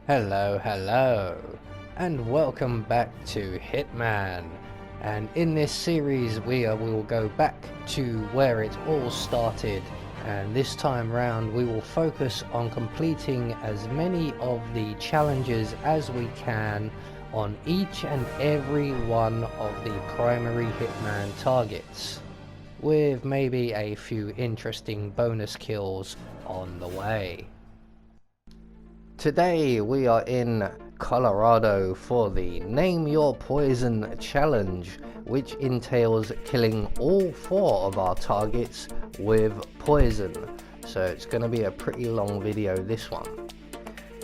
Hello, and welcome back to Hitman. And in this series we will go back to where it all started, and this time round we will focus on completing as many of the challenges as we can on each and every one of the primary Hitman targets, with maybe a few interesting bonus kills on the way. Today we are in Colorado for the Name Your Poison challenge, which entails killing all 4 of our targets with poison. So it's going to be a pretty long video, this one.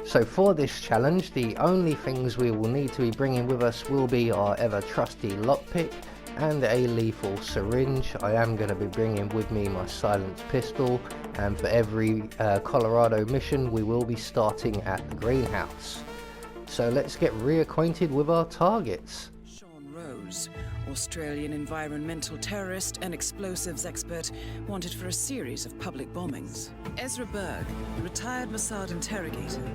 So for this challenge, the only things we will need to be bringing with us will be our ever trusty lockpick and a lethal syringe. I am going to be bringing with me my silenced pistol, and for every Colorado mission we will be starting at the greenhouse. So let's get reacquainted with our targets. Sean Rose, Australian environmental terrorist and explosives expert, wanted for a series of public bombings. Ezra Berg, retired Mossad interrogator.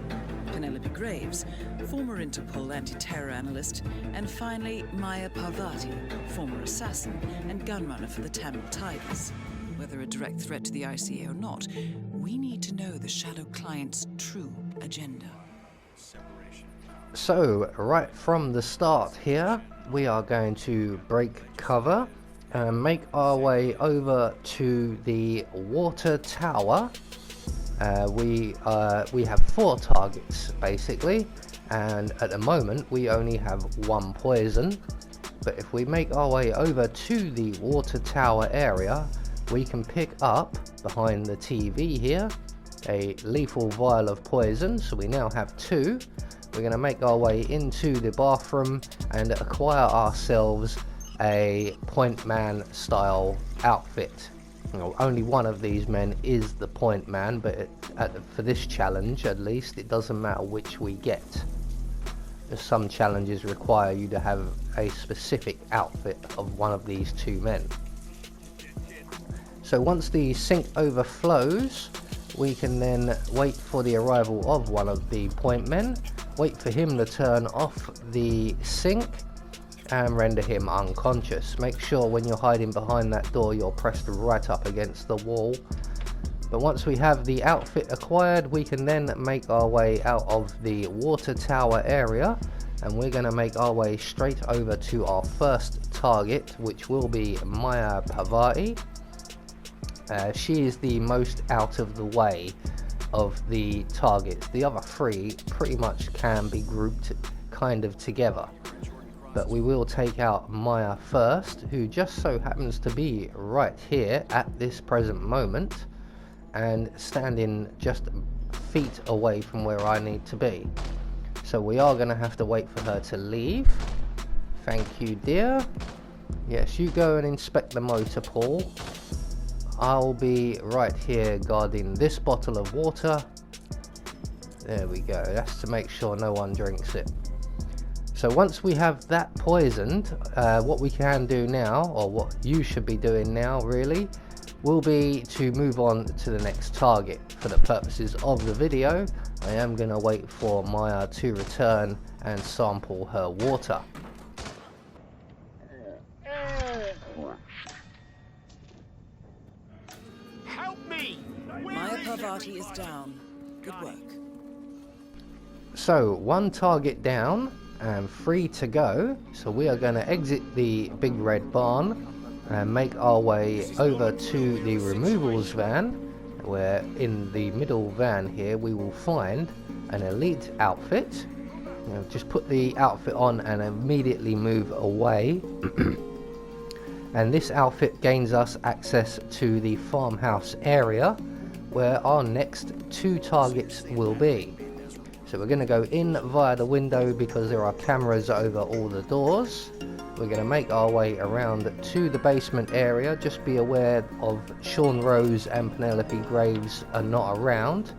Penelope Graves, former Interpol anti-terror analyst. And finally, Maya Parvati, former assassin and gunrunner for the Tamil Tigers. Whether a direct threat to the ICA or not, we need to know the shadow client's true agenda. So right from the start here, we are going to break cover and make our way over to the water tower. We have 4 targets basically, and at the moment we only have 1 poison. But if we make our way over to the water tower area, we can pick up, behind the TV here, a lethal vial of poison. So we now have 2. We're going to make our way into the bathroom and acquire ourselves a point man style outfit. You know, only one of these men is the point man, but for this challenge at least, it doesn't matter which we get. Some challenges require you to have a specific outfit of one of these 2 men. So once the sink overflows, we can then wait for the arrival of one of the point men, wait for him to turn off the sink and render him unconscious. Make sure when you're hiding behind that door you're pressed right up against the wall. But once we have the outfit acquired, we can then make our way out of the water tower area, and we're going to make our way straight over to our first target, which will be Maya Parvati. She is the most out of the way of the targets. The other 3 pretty much can be grouped kind of together, but we will take out Maya first, who just so happens to be right here at this present moment and standing just feet away from where I need to be. So we are going to have to wait for her to leave. Thank you, dear. Yes, you go and inspect the motor, Paul. I'll be right here guarding this bottle of water. There we go. That's to make sure no one drinks it. So once we have that poisoned, what we can do now, or what you should be doing now really, will be to move on to the next target. For the purposes of the video, I am going to wait for Maya to return and sample her water. Maya Parvati is down. Good work. So 1 target down and 3 to go. So we are going to exit the big red barn and make our way over to the removals van, where in the middle van here we will find an elite outfit. You know, just put the outfit on and immediately move away. And this outfit gains us access to the farmhouse area, where our next 2 targets will be. So we're going to go in via the window because there are cameras over all the doors. We're going to make our way around to the basement area. Just be aware of Sean Rose and Penelope Graves are not around.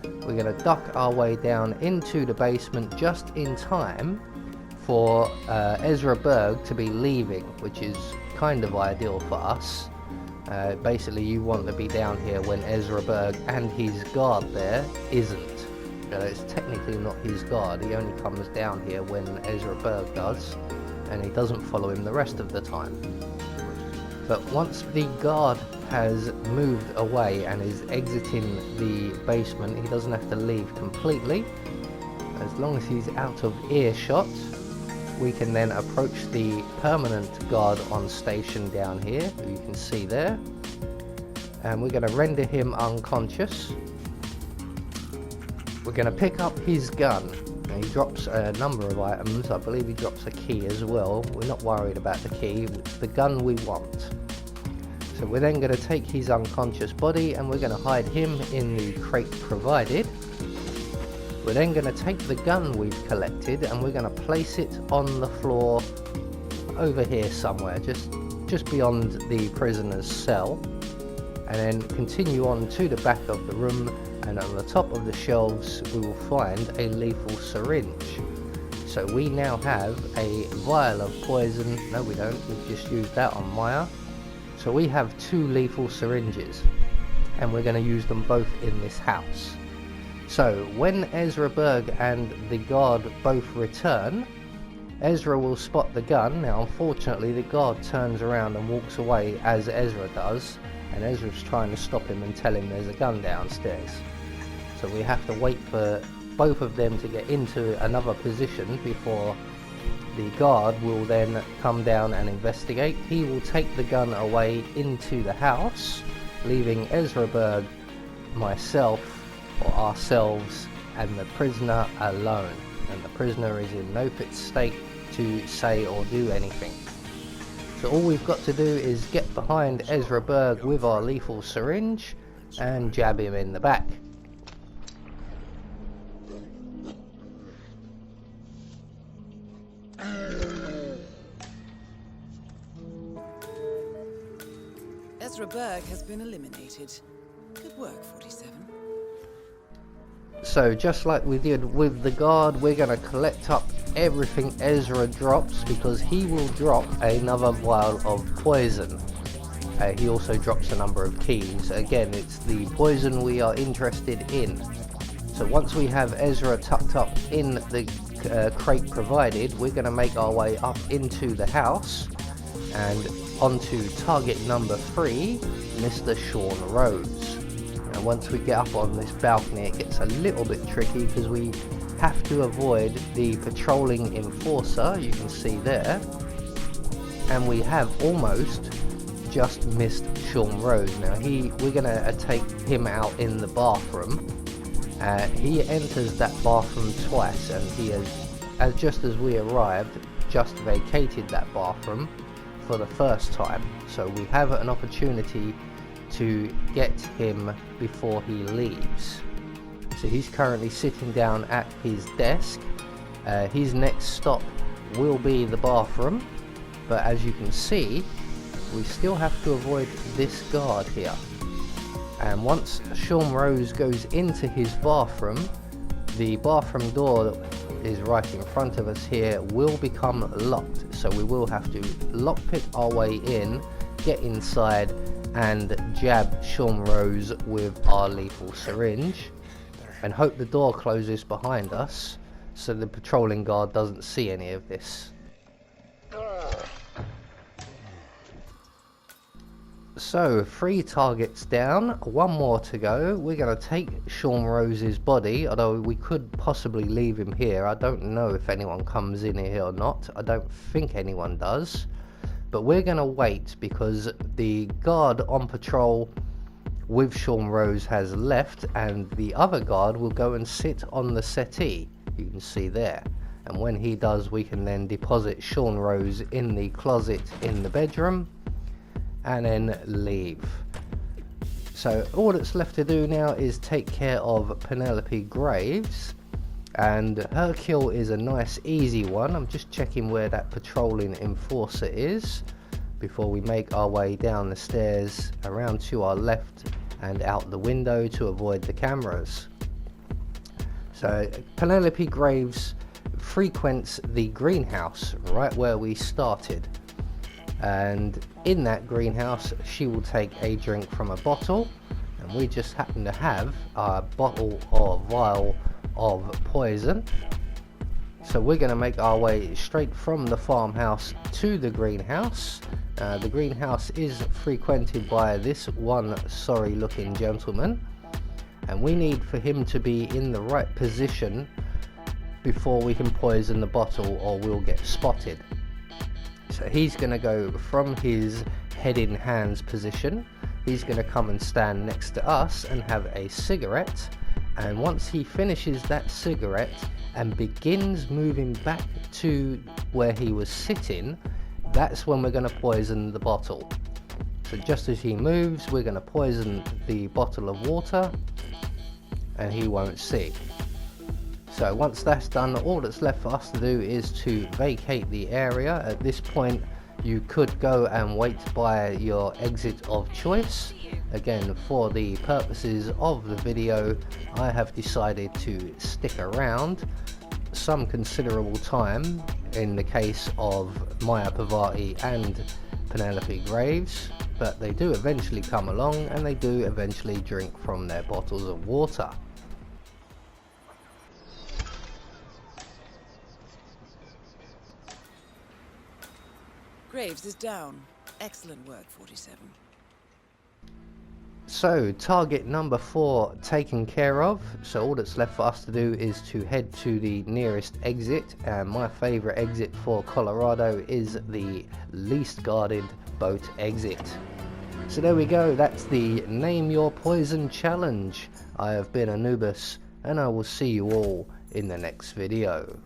We're going to duck our way down into the basement just in time for Ezra Berg to be leaving, which is kind of ideal for us. Basically you want to be down here when Ezra Berg and his guard there isn't. It's technically not his guard. He only comes down here when Ezra Berg does, and he doesn't follow him the rest of the time. But once the guard has moved away and is exiting the basement, he doesn't have to leave completely. As long as he's out of earshot, we can then approach the permanent guard on station down here, who you can see there. And we're going to render him unconscious. We're going to pick up his gun. Now, he drops a number of items. I believe he drops a key as well. We're not worried about the key. It's the gun we want. So we're then going to take his unconscious body and we're going to hide him in the crate provided. We're then going to take the gun we've collected and we're going to place it on the floor over here somewhere, just beyond the prisoner's cell. And then continue on to the back of the room, and on the top of the shelves we will find a lethal syringe. So we now have a vial of poison. No, we don't. We've just used that on Maya. So we have 2 lethal syringes, and we're going to use them both in this house. So when Ezra Berg and the guard both return, Ezra will spot the gun. Now unfortunately the guard turns around and walks away as Ezra does, and Ezra's trying to stop him and tell him there's a gun downstairs. So we have to wait for both of them to get into another position before the guard will then come down and investigate. He will take the gun away into the house, leaving Ezra Berg, myself, or ourselves, and the prisoner alone. And the prisoner is in no fit state to say or do anything. So all we've got to do is get behind Ezra Berg with our lethal syringe and jab him in the back. Ezra Berg has been eliminated. Good work, 47. So just like we did with the guard, we're going to collect up everything Ezra drops, because he will drop another vial of poison. He also drops a number of keys. Again, it's the poison we are interested in. So once we have Ezra tucked up in the crate provided, we're going to make our way up into the house and onto target number 3, Mr. Sean Rhodes. And once we get up on this balcony, it gets a little bit tricky because we have to avoid the patrolling enforcer, you can see there. And we have almost just missed Sean Rhodes. Now we're going to take him out in the bathroom. He enters that bathroom twice, and he has, just as we arrived, just vacated that bathroom for the first time. So we have an opportunity to get him before he leaves. So he's currently sitting down at his desk. His next stop will be the bathroom, but as you can see, we still have to avoid this guard here. And once Sean Rose goes into his bathroom, the bathroom door that is right in front of us here will become locked. So we will have to lockpick our way in, get inside, and jab Sean Rose with our lethal syringe, and hope the door closes behind us so the patrolling guard doesn't see any of this. So 3 targets down, 1 more to go. We're going to take Sean Rose's body, although we could possibly leave him here. I don't know if anyone comes in here or not. I don't think anyone does. But we're going to wait because the guard on patrol with Sean Rose has left, and the other guard will go and sit on the settee, you can see there. And when he does, we can then deposit Sean Rose in the closet in the bedroom and then leave. So all that's left to do now is take care of Penelope Graves, and her kill is a nice easy one. I'm just checking where that patrolling enforcer is before we make our way down the stairs around to our left and out the window to avoid the cameras. So Penelope Graves frequents the greenhouse right where we started, and in that greenhouse she will take a drink from a bottle, and we just happen to have a bottle or vial of poison. So we're going to make our way straight from the farmhouse to the greenhouse. The greenhouse is frequented by this one sorry looking gentleman, and we need for him to be in the right position before we can poison the bottle, or we'll get spotted. So he's going to go from his head in hands position. He's going to come and stand next to us and have a cigarette, and once he finishes that cigarette and begins moving back to where he was sitting, that's when we're going to poison the bottle. So just as he moves, we're going to poison the bottle of water and he won't see. So once that's done, all that's left for us to do is to vacate the area. At this point, you could go and wait by your exit of choice. Again, for the purposes of the video, I have decided to stick around some considerable time in the case of Maya Pavati and Penelope Graves, but they do eventually come along and they do eventually drink from their bottles of water. Graves is down. Excellent work, 47. So target number 4 taken care of. So all that's left for us to do is to head to the nearest exit, and my favorite exit for Colorado is the least guarded boat exit. So there we go, that's the Name Your Poison challenge. I have been Anubis, and I will see you all in the next video.